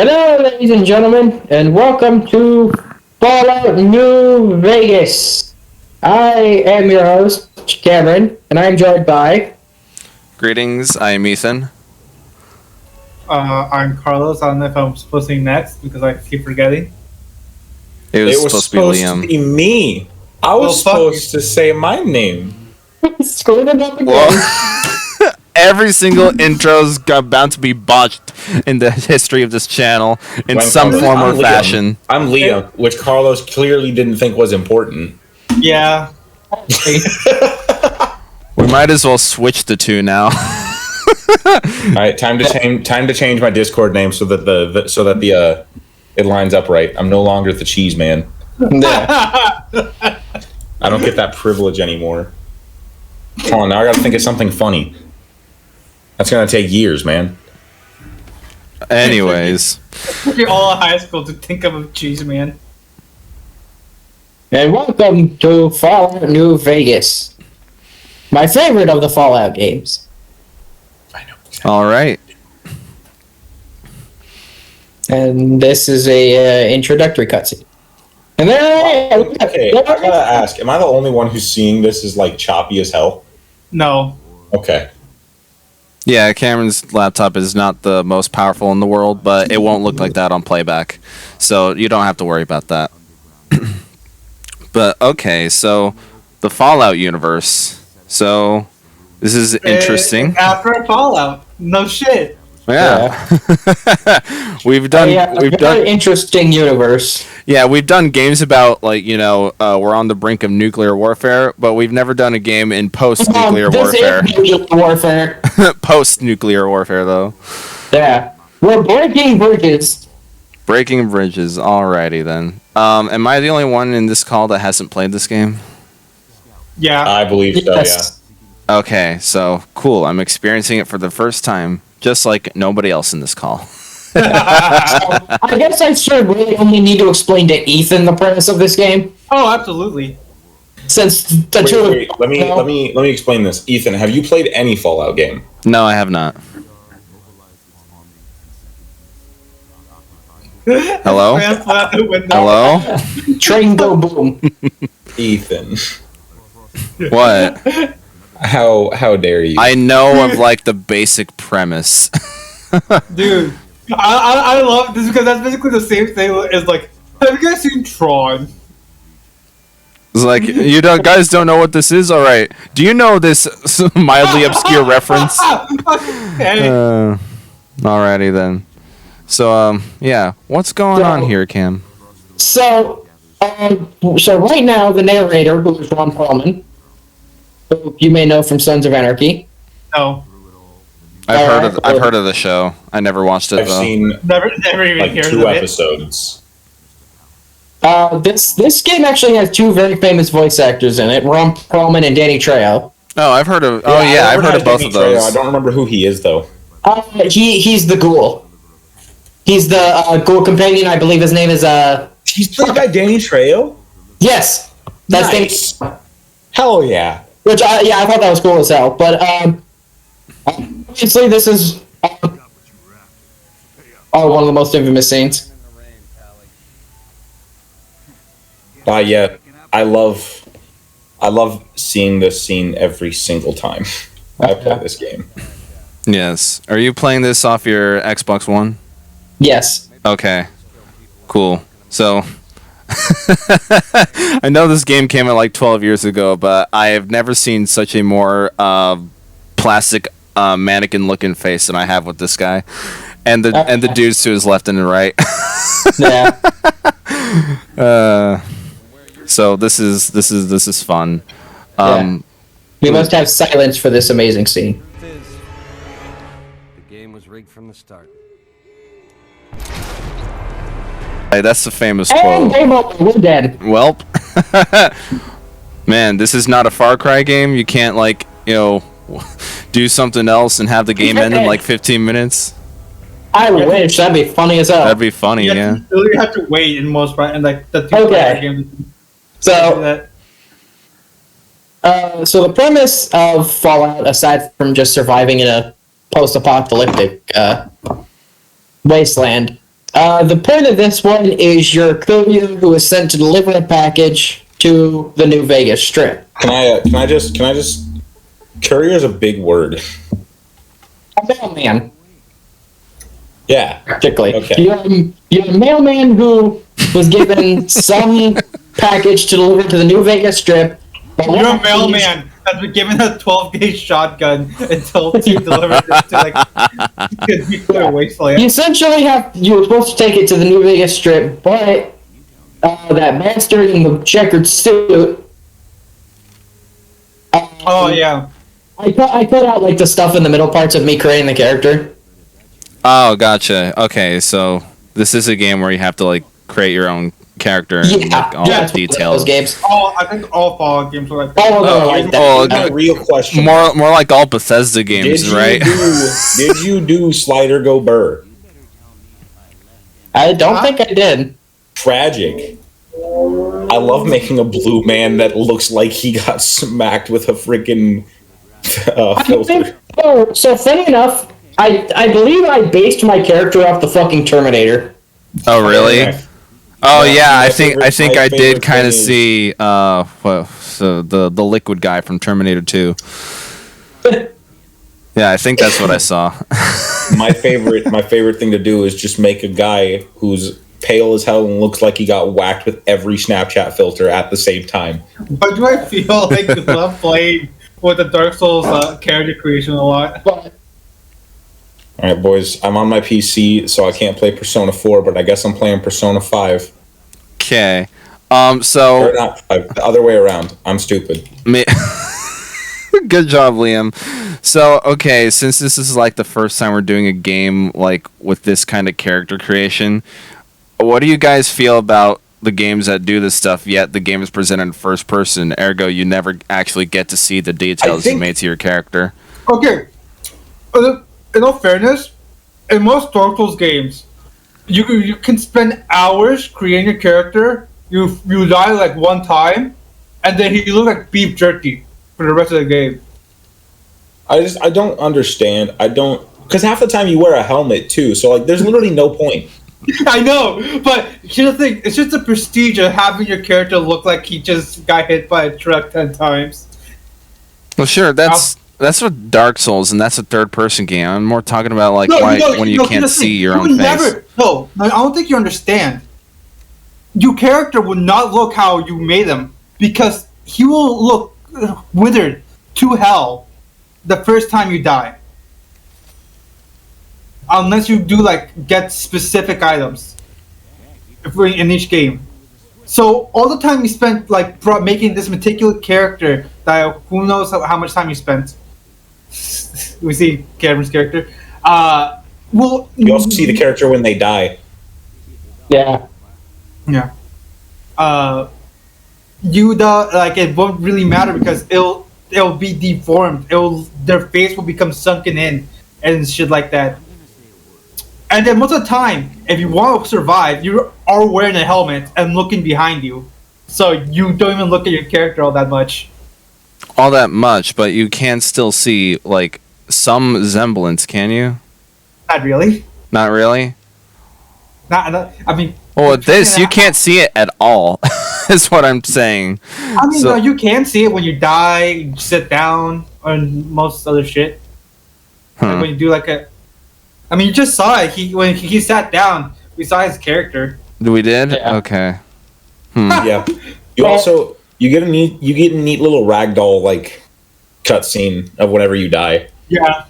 Hello, ladies and gentlemen, and welcome to Fallout New Vegas. I am your host, Cameron, and I'm joined by... Greetings, I am Ethan. I'm Carlos. I don't know if I'm supposed to be next because I keep forgetting. It was supposed to be Liam. Me. I was supposed to say my name. Screwed it up again. Well, every single intro's bound to be botched in the history of this channel in some form or fashion. I'm Liam, which Carlos clearly didn't think was important. Yeah. We might as well switch the two now. All right, time to change my Discord name so that it lines up right. I'm no longer the cheese man. Yeah. I don't get that privilege anymore. Come on, now I gotta think of something funny. That's gonna take years, man. Anyways. You're all in high school to think of a cheese man. And welcome to Fallout New Vegas. My favorite of the Fallout games. I know. Alright. And this is a introductory cutscene. And then... Okay, I gotta ask, am I the only one who's seeing this as, like, choppy as hell? No. Okay. Yeah, Cameron's laptop is not the most powerful in the world, but it won't look like that on playback. So you don't have to worry about that. But, okay, so the Fallout universe. So, this is interesting. After Fallout. No shit. Yeah. we've done interesting universe. Yeah, we've done games about, like, we're on the brink of nuclear warfare, but we've never done a game in post-nuclear warfare. Warfare. Post-nuclear warfare, though. Yeah. We're breaking bridges. Breaking bridges. Alrighty, then. Am I the only one in this call that hasn't played this game? Yeah. I believe so, Yes. yeah. Okay, so, cool. I'm experiencing it for the first time, just like nobody else in this call. I guess I should really only need to explain to Ethan the premise of this game. Oh, absolutely. Since the two. Let me explain this. Ethan, have you played any Fallout game? No, I have not. Hello? Hello? Train go boom. Ethan. What? How dare you? I know of, like, the basic premise. Dude, I love this because that's basically the same thing as, like, have you guys seen Tron? It's like, guys don't know what this is? Alright. Do you know this mildly obscure reference? Alrighty then. So, yeah. What's going on here, Cam? So right now, the narrator, who is Ron Perlman, who you may know from Sons of Anarchy. No. I've heard of the show. I never watched it, I've though. seen Never even like heard 2 of it. episodes. This game actually has 2 very famous voice actors in it, Ron Perlman and Danny Trejo. Oh, I've heard of... Oh, yeah, I've heard of both of those. I don't remember who he is, though. He's the ghoul. He's the ghoul companion. I believe his name is... He's played by Danny Trejo? Yes. That's Nice. Hell yeah. Which, I thought that was cool as hell. But, obviously, this is one of the most infamous scenes. Yeah. I love seeing this scene every single time I play this game. Yes. Are you playing this off your Xbox One? Yes. Okay. Cool. So... I know this game came out like 12 years ago, but I have never seen such a more plastic mannequin-looking face than I have with this guy, and the dudes to his left and right. Yeah. So this is fun. We must have silence for this amazing scene. The game was rigged from the start. Hey, that's the famous And quote. game over, we're dead. Welp. Man, this is not a Far Cry game. You can't, like, do something else and have the game end in like 15 minutes. I wish. That'd be funny as hell. That'd be funny, yeah. You literally have to wait in most right and like the Okay. So the premise of Fallout, aside from just surviving in a post-apocalyptic wasteland, The point of this one is you're a courier who is sent to deliver a package to the New Vegas Strip. Can I just? Courier is a big word. A mailman, Yeah. practically. Okay. You're a mailman who was given some package to deliver to the New Vegas Strip. But You're a mailman that's been given a 12-gauge shotgun until he delivers it to like nuclear wasteland. You essentially you're supposed to take it to the New Vegas Strip, but that master in the checkered suit. Oh yeah. I cut out like the stuff in the middle parts of me creating the character. Oh, gotcha. Okay, so this is a game where you have to like create your own character and like all that's the what details. those games. I think all Fallout games are like All of them are like that. My real question. More like all Bethesda games, right? Did you do Slider Go Burr? I don't think I did. Tragic. I love making a blue man that looks like he got smacked with a freaking filter. So funny enough, I believe I based my character off the fucking Terminator. Oh, really? Okay. Oh Yeah, yeah, my I think favorite I did kind thing of is- see so the liquid guy from Terminator 2. Yeah, I think that's what I saw. My favorite thing to do is just make a guy who's pale as hell and looks like he got whacked with every Snapchat filter at the same time. But do I feel like I'm playing with the Dark Souls character creation a lot? But All right, boys, I'm on my PC, so I can't play Persona 4, but I guess I'm playing Persona 5. Okay. Or So not 5, the other way around. I'm stupid. good job, Liam. So, okay, since this is like the first time we're doing a game like with this kind of character creation, what do you guys feel about the games that do this stuff, yet the game is presented in first person, ergo you never actually get to see the details you made to your character? Okay. In all fairness, in most Dark Souls games, you can spend hours creating your character. You die like one time, and then he looks like beef jerky for the rest of the game. I don't understand. Because half the time you wear a helmet too, so like there's literally no point. I know, but here's the thing: it's just the prestige of having your character look like he just got hit by a truck 10 times. Well, sure, that's what Dark Souls, and that's a third-person game. I'm more talking about like when you can't here's the see thing. your You own would face. never, no, I don't think you understand. Your character will not look how you made him because he will look withered to hell the first time you die. Unless you do like get specific items in each game. So all the time you spent like making this meticulous character that who knows how much time you spent. We see Cameron's character. Well, You also see the character when they die. yeah, yeah. Like it won't really matter because it'll be deformed. Their face will become sunken in and shit like that. And then most of the time, if you want to survive, you are wearing a helmet and looking behind you, so you don't even look at your character all that much. All that much, but you can still see like some semblance, can you? Not really. Not really. Not. I mean. Well, with this, you can't see it at all. Is what I'm saying. I mean, So- no, you can see it when you die, you sit down, and most other shit. Like when you do like a. I mean, you just saw it. When he sat down, we saw his character. We did? Yeah. Okay. Yeah. You get a neat little ragdoll like cutscene of whenever you die. Yeah.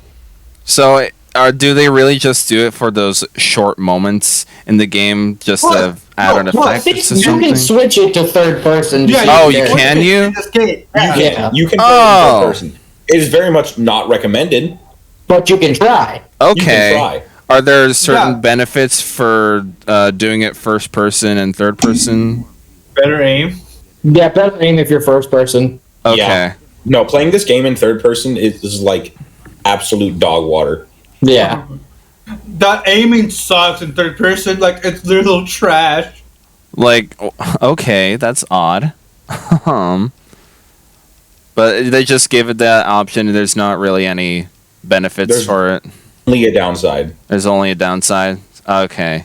So, do they really just do it for those short moments in the game, just to have add an Well, effect see, to you something? can switch it to third person. Yeah. Oh, can you switch can, it you? in this game. Yeah. Yeah. You can play Oh. in third person. It is very much not recommended. But you can try. You Okay. can try. Are there certain Yeah. benefits for doing it first person and third person? Better aim. Yeah, better aim if you're first person. Okay. Yeah. No, playing this game in third person is like absolute dog water. Yeah. That aiming sucks in third person. Like it's little trash. Like, okay, that's odd. But they just give it that option, and there's not really any benefits There's- for it. Only a downside. There's only a downside. Okay.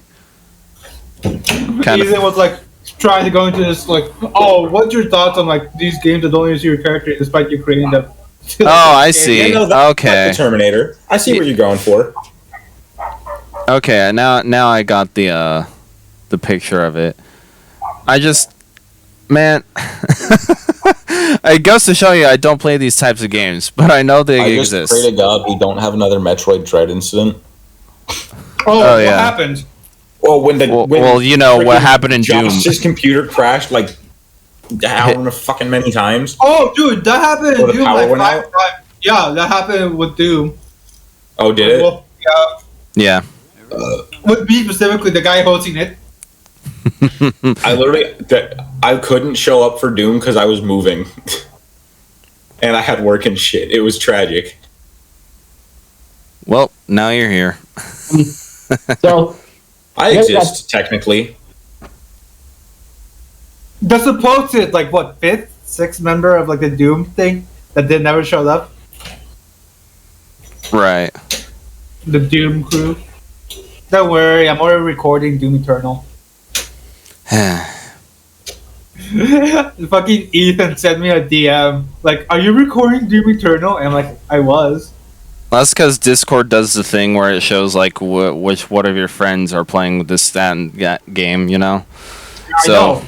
Kind Ethan of. was like trying to go into this like, oh, what's your thoughts on like these games that don't even see your character despite you creating them? Oh, I see. Yeah, no, that's Okay. the Terminator. I see what you're going for. Okay, now I got the picture of it. I just, man, it goes to show you I don't play these types of games, but I know they I just exist. pray to God we don't have another Metroid Dread incident. Oh, what yeah. happened? Well, when Well, you know what freaking happened in Doom. Josh's computer crashed like however fucking many times. Oh, dude, that happened Oh, in the Doom power like went 5 out? times. Yeah, that happened with Doom. Oh, did it? Well, yeah, Yeah. with me specifically, the guy hosting it. I couldn't show up for Doom because I was moving, and I had work and shit. It was tragic. Well, now you're here. So, I Yeah, exist technically. The supposed like what 5th, 6th member of like the Doom thing that did never showed up. Right. The Doom crew. Don't worry, I'm already recording Doom Eternal. Fucking Ethan sent me a DM like, "Are you recording Doom Eternal?" And I'm like, "I was." That's because Discord does the thing where it shows like what of your friends are playing with this that and that game, you know. I know.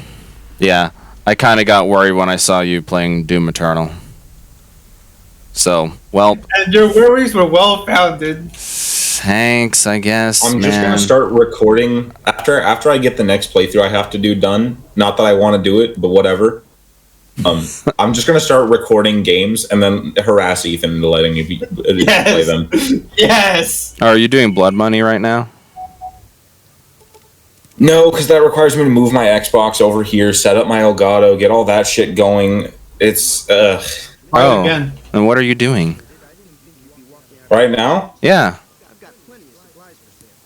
Yeah, I kind of got worried when I saw you playing Doom Eternal. So, well, And your worries were well founded. thanks, I guess. I'm man. just gonna start recording after I get the next playthrough I have to do done. Not that I want to do it, but whatever. I'm just gonna start recording games and then harass Ethan into letting me play Yes. them. Yes. Oh, are you doing Blood Money right now? No, because that requires me to move my Xbox over here, set up my Elgato, get all that shit going. It's Try it again. And what are you doing? right now Yeah.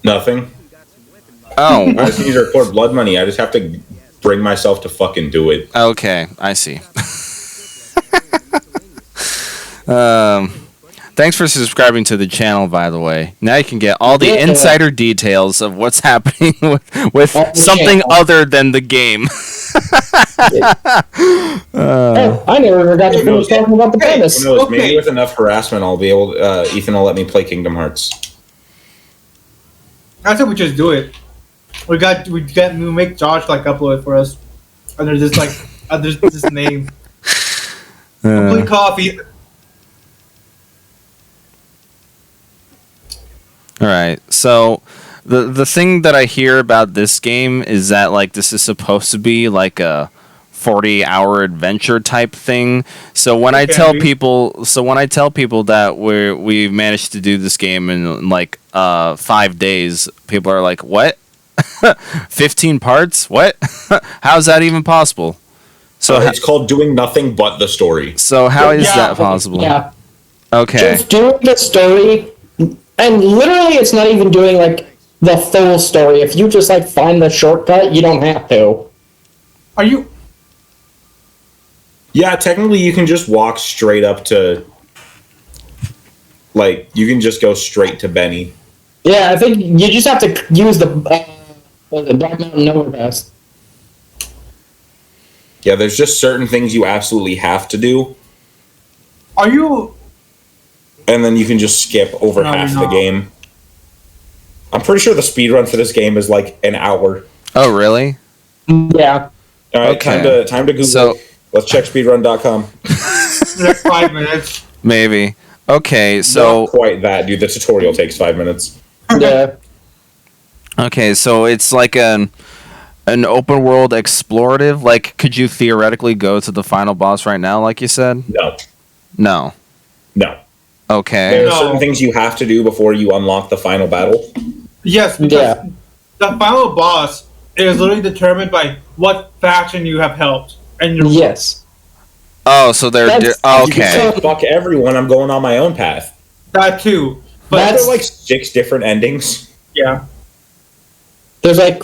nothing. Oh, I just need to record Blood Money. I just have to bring myself to fucking do it. okay. I see. Thanks for subscribing to the channel, by the way. Now you can get all the Yeah. insider details of what's happening with On the something channel. other than the game. oh, I never even got to finish talking about the Hey, premise. Who knows? Okay. Maybe with enough harassment, I'll be able. Ethan will let me play Kingdom Hearts. I said we just do it. We make Josh like upload it for us under this like under this name. Complete coffee. All right. So the thing that I hear about this game is that like this is supposed to be like a 40-hour adventure type thing. So when I tell people that we managed to do this game in like 5 days, people are like, "What? 15 parts? What? How's that even possible?" So It's called doing nothing but the story. so how is Yeah, that possible? Yeah, Okay. just doing the story, and literally, it's not even doing like the full story. If you just like find the shortcut, you don't have to. Are you? Yeah, technically, you can just walk straight up to. Like, you can just go straight to Benny. Yeah, I think you just have to use the Black Mountain Nowhere Best. Yeah, there's just certain things you absolutely have to do, Are you? and then you can just skip over No, half you're the not. game. I'm pretty sure the speedrun for this game is like an hour. Oh, really? Yeah, All right, Okay. time to Google. So- Let's check speedrun.com. Next 5 minutes. Maybe. Okay, so Not quite that, dude. The tutorial takes 5 minutes. yeah. okay, so it's like an open world explorative. Like, could you theoretically go to the final boss right now, like you said? No. No. No. Okay. There are No. certain things you have to do before you unlock the final battle. Yes, because Yeah. the final boss is literally determined by what faction you have helped, and your Yes. Oh, so they're That's- You can okay. say, fuck everyone, I'm going on my own path. that too. But There That's- are like 6 different endings. yeah, There's like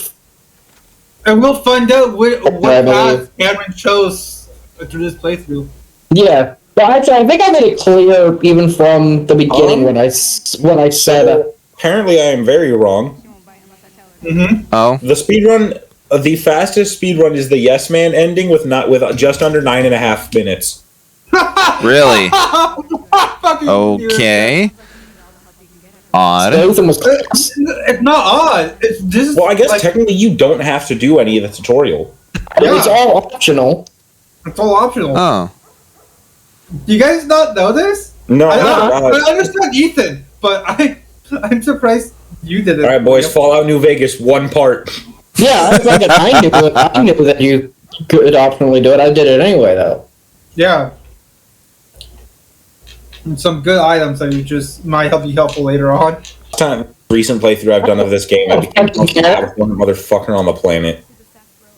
and we'll find out what I path believe. Cameron chose through this playthrough. yeah. Well, actually, I think I made it clear even from the beginning when I said Apparently, I am very wrong. Oh, The speedrun, the fastest speedrun is the Yes Man ending with just under 9.5 minutes. really? Fucking Okay. Odd. Both was It's not odd. It's just. Well, I guess like, technically you don't have to do any of the tutorial. it's all optional. it's all optional. Oh. Do you guys not know this? No, I understand Ethan, but I'm surprised you did it. All right, boys. Fallout New Vegas, one part. Yeah, I knew that you could optionally do it. I did it anyway, though. Yeah. And some good items that you just might help you helpful later on. Recent playthrough I've done of this game, I became the most one motherfucker on the planet.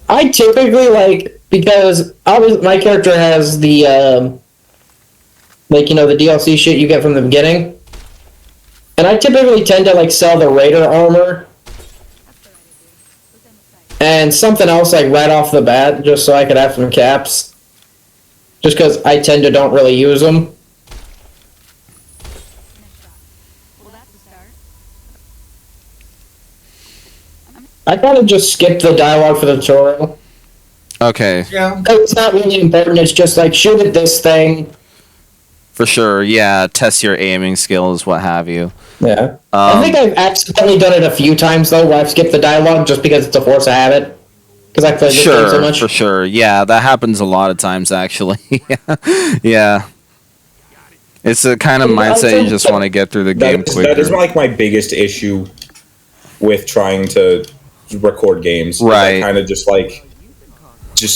I typically because obviously my character has the the DLC shit you get from the beginning, and I typically tend to sell the Raider armor and something else right off the bat, just so I could have some caps. Just because I tend to don't really use them. I kind of just skip the dialogue for the tutorial. Okay. Yeah. It's not really important. It's just shoot at this thing. For sure. Yeah. Test your aiming skills, what have you. Yeah. I think I've accidentally done it a few times though, where I've skipped the dialogue just because it's a force of habit. Because I played this game so much. For sure. Yeah, that happens a lot of times actually. Yeah. It's the kind of mindset you just want to get through the game quicker. That is my biggest issue with trying to record games. Right. I kind of just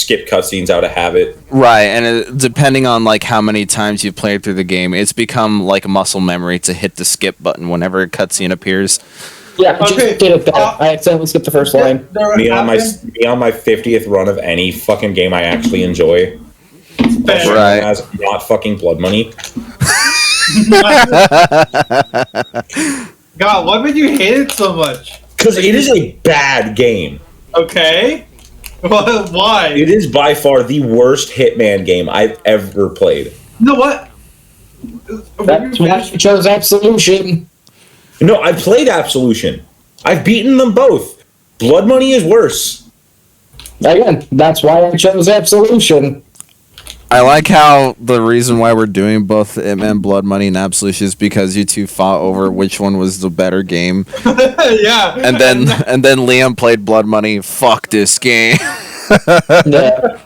skip cutscenes out of habit. Right, and depending on how many times you've played through the game, it's become like muscle memory to hit the skip button whenever a cutscene appears. Yeah, okay. I accidentally skipped the first line. Me on my 50th run of any fucking game I actually enjoy. Right. As not fucking blood money. God, why would you hate it so much? Because it is a bad game. Okay. Why? It is by far the worst Hitman game I've ever played. You know what? That's why you chose Absolution. No, I played Absolution. I've beaten them both. Blood Money is worse. Again, that's why I chose Absolution. I like how the reason why we're doing both Hitman Blood Money and Absolution is because you two fought over which one was the better game. Yeah. And then Liam played Blood Money. Fuck this game. Yeah.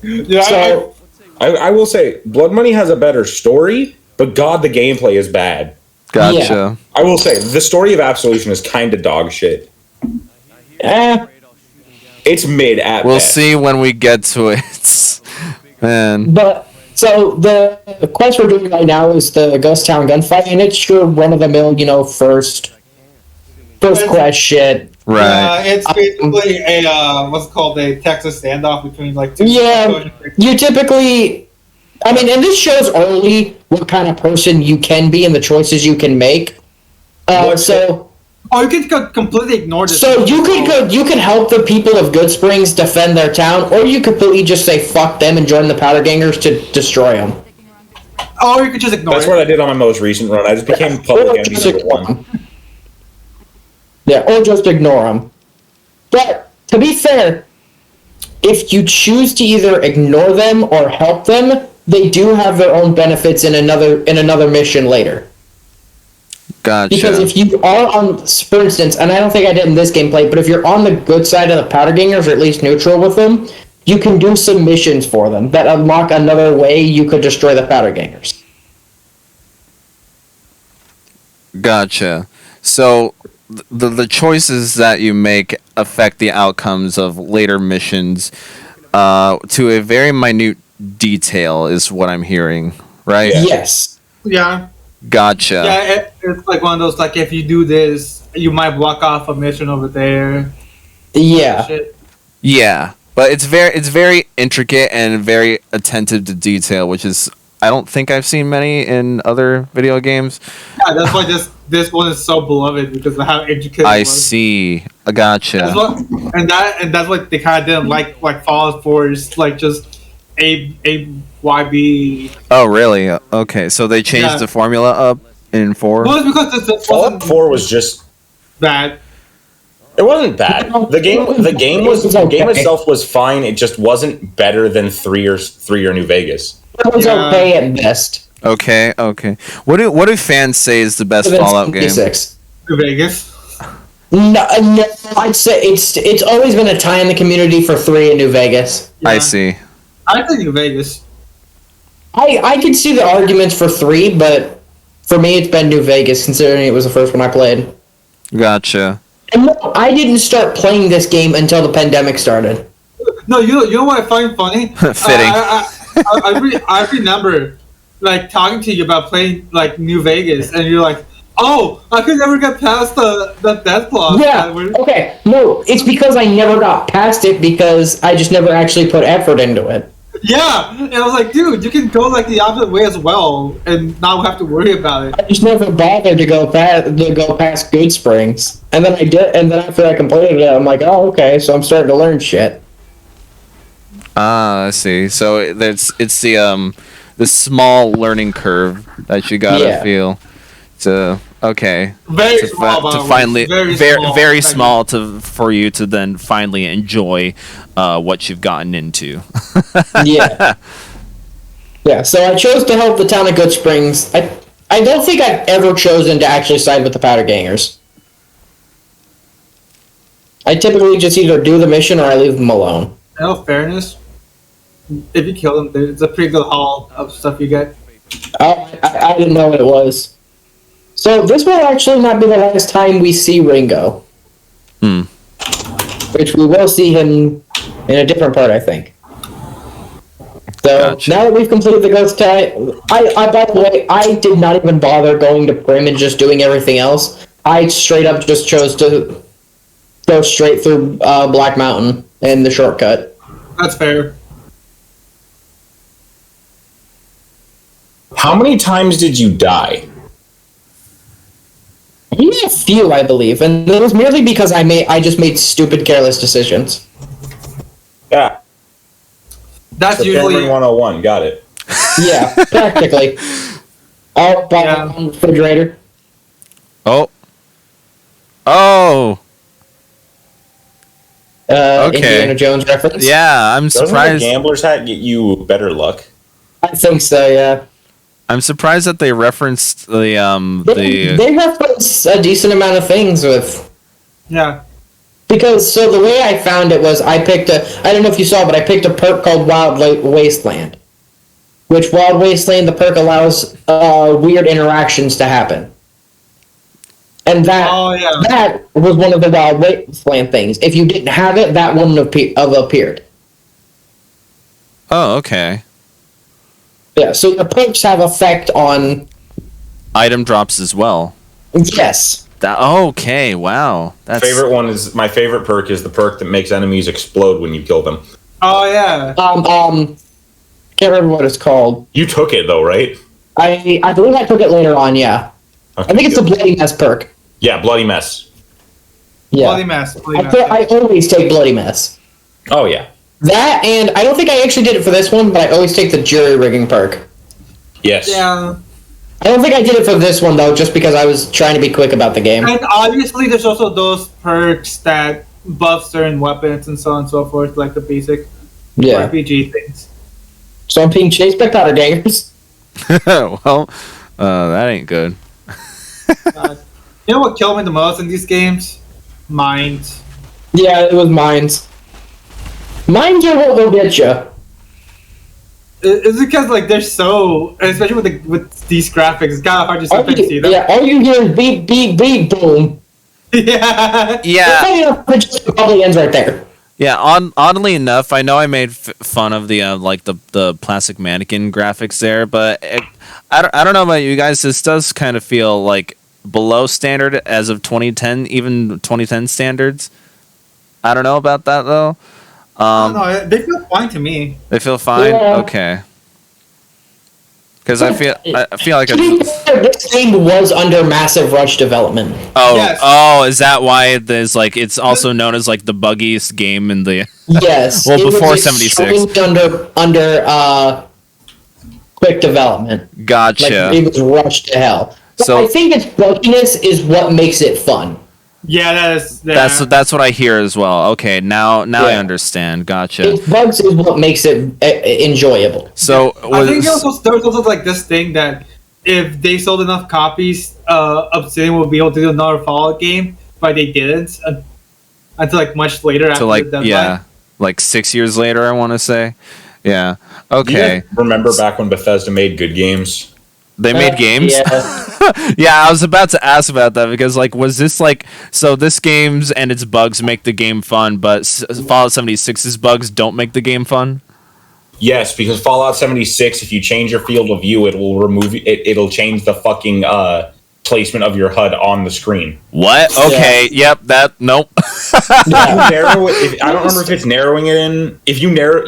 Yeah. So, I will say, Blood Money has a better story, but God, the gameplay is bad. Gotcha. Yeah. I will say, the story of Absolution is kind of dog shit. It's mid at We'll best. see when we get to it. Man. but so the quest we're doing right now is the Ghost Town gunfight, and it's your run-of-the-mill, first quest shit. Right. It's basically what's called a Texas standoff between two. Yeah, you typically, and this shows early what kind of person you can be and the choices you can make. You could completely ignore this. So you could help the people of Good Springs defend their town, or you could completely just say fuck them and join the Powder Gangers to destroy them. Or you could just ignore That's it. what I did on my most recent run. I just became public enemy number one. Yeah, or just ignore them. But to be fair, if you choose to either ignore them or help them, they do have their own benefits in another mission later. Gotcha. Because if you are on, for instance, and I don't think I did in this gameplay, but if you're on the good side of the Powder Gangers, or at least neutral with them, you can do some missions for them that unlock another way you could destroy the Powder Gangers. Gotcha. So the choices that you make affect the outcomes of later missions to a very minute detail is what I'm hearing, right? Yeah. Yes. Yeah. Gotcha. Yeah, it's like one of those, if you do this, you might block off a mission over there. Yeah. Shit. Yeah, but it's very intricate and very attentive to detail, which is I don't think I've seen many in other video games. Yeah, that's why this one is so beloved because of how intricate I it was. see. Gotcha. That's what they kind of didn't like Fallout 4 is just YB. Oh, really? Okay, so they changed the formula up in 4? Well, it's because this Fallout 4 was just bad. It wasn't bad. The game itself was fine. It just wasn't better than 3 or New Vegas. It was okay at best. Okay. What do fans say is the best Fallout game? 76. New Vegas. No, I'd say it's always been a tie in the community for 3 in New Vegas. Yeah. I see. I think New Vegas. I could see the arguments for 3, but for me it's been New Vegas, considering it was the first one I played. Gotcha. And no, I didn't start playing this game until the pandemic started. No, you know what I find funny? Fitting. I remember like talking to you about playing like New Vegas, and you're like, "Oh, I could never get past the death clause." Yeah. Okay. No, it's because I never got past it because I just never actually put effort into it. Yeah, and I was like, "Dude, you can go like the opposite way as well, and not have to worry about it." I just never bothered to go past Good Springs, and then I did, and then after I completed it, I'm like, "Oh, okay." So I'm starting to learn shit. I see. So it's the small learning curve that you gotta feel to Very small, to by the way. finally very Thank small for you to then finally enjoy what you've gotten into. Yeah. Yeah. So I chose to help the town of Good Springs. I don't think I've ever chosen to actually side with the Powder Gangers. I typically just either do the mission or I leave them alone. In all fairness, if you kill them, it's a pretty good haul of stuff you get. Oh, I didn't know what it was. So this will actually not be the last time we see Ringo. Which we will see him in a different part, I think. So Gotcha. now that we've completed the ghost tie, I by the way, I did not even bother going to Prim and just doing everything else. I straight up just chose to go straight through Black Mountain and the shortcut. That's fair. How many times did you die? Only a few, I believe, and it was merely because I just made stupid, careless decisions. Yeah. That's The usually Cameron 101. Got it. Yeah, practically. Oh, Yeah. refrigerator. Oh. Okay. Indiana Jones reference. Yeah, I'm Doesn't surprised. the gambler's hat get you better luck? I think so. Yeah. I'm surprised that they referenced They reference a decent amount of things with. yeah. Because, so the way I found it was I don't know if you saw, but I picked a perk called Wild Wasteland. Which Wild Wasteland, the perk allows weird interactions to happen. And that was one of the Wild Wasteland things. If you didn't have it, that wouldn't have appeared. Oh, okay. Yeah, so the perks have effect on... Item drops as well. Yes. Okay, wow. That's My favorite perk is the perk that makes enemies explode when you kill them. Oh yeah. Can't remember what it's called. You took it though, right? I believe I took it later on, yeah. Okay, I think it's the good. Bloody Mess perk. Yeah, bloody mess. Yeah. Bloody mess. I always take Bloody Mess. Oh yeah. That, and I don't think I actually did it for this one, but I always take the jury rigging perk. Yes. Yeah. I don't think I did it for this one, though, just because I was trying to be quick about the game. And obviously, there's also those perks that buff certain weapons and so on and so forth, like the basic Yeah. RPG things. So I'm being chased by powder gangers. well, that ain't good. You know what killed me the most in these games? Mines. Yeah, it was mines. Mines are what will get you. It's because like they're so, especially with these graphics, it's kind of hard to sometimes see them. Yeah, all you hear is beep, beep, beep, boom. Yeah. Yeah. Funny enough, it just probably ends right there. Yeah, oddly enough, I know I made fun of the the plastic mannequin graphics there, but I don't know about you guys. This does kind of feel like below standard as of 2010, even 2010 standards. I don't know about that though. No, they feel fine to me. They feel fine. Yeah. Okay. Because I feel like To be fair, this game was under massive rush development. Yes. Is that why there's like it's also known as like the buggiest game in the Yes. Well, it before was 76. extremely under quick development. Gotcha. Like, it was rushed to hell. But So- I think its bugginess is what makes it fun. Yeah, That's what I hear as well. Okay, now I Yeah. understand. Gotcha. Its bugs is what makes it enjoyable. So I think there was also like this thing that if they sold enough copies, Obsidian will be able to do another Fallout game, but they didn't until like much later after to like the deadline. yeah, like 6 years later, I want to say. Yeah. Do you Okay. guys remember back when Bethesda made good games? They made games. Yeah. Yeah, I was about to ask about that because like, was this like so? This games and its bugs make the game fun, but Fallout 76's bugs don't make the game fun. Yes, because Fallout 76, if you change your field of view, it will remove it. It'll change the fucking placement of your HUD on the screen. What? Okay. Yep. That. Nope. If you narrow it, I don't remember if it's narrowing it in. If you narrow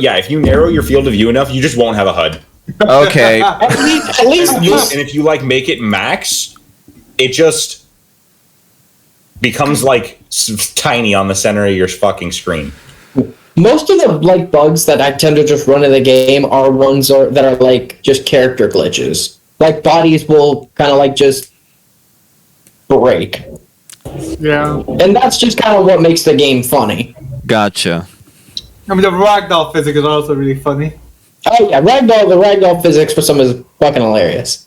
your field of view enough, you just won't have a HUD. Okay. At least And if you like make it max, it just becomes like tiny on the center of your fucking screen. most of the like bugs that I tend to just run in the game are ones that are like just character glitches. Like bodies will kind of like just break, Yeah. and that's just kind of what makes the game funny. Gotcha. I mean, the ragdoll physics is also really funny. Oh yeah, the ragdoll physics for some is fucking hilarious.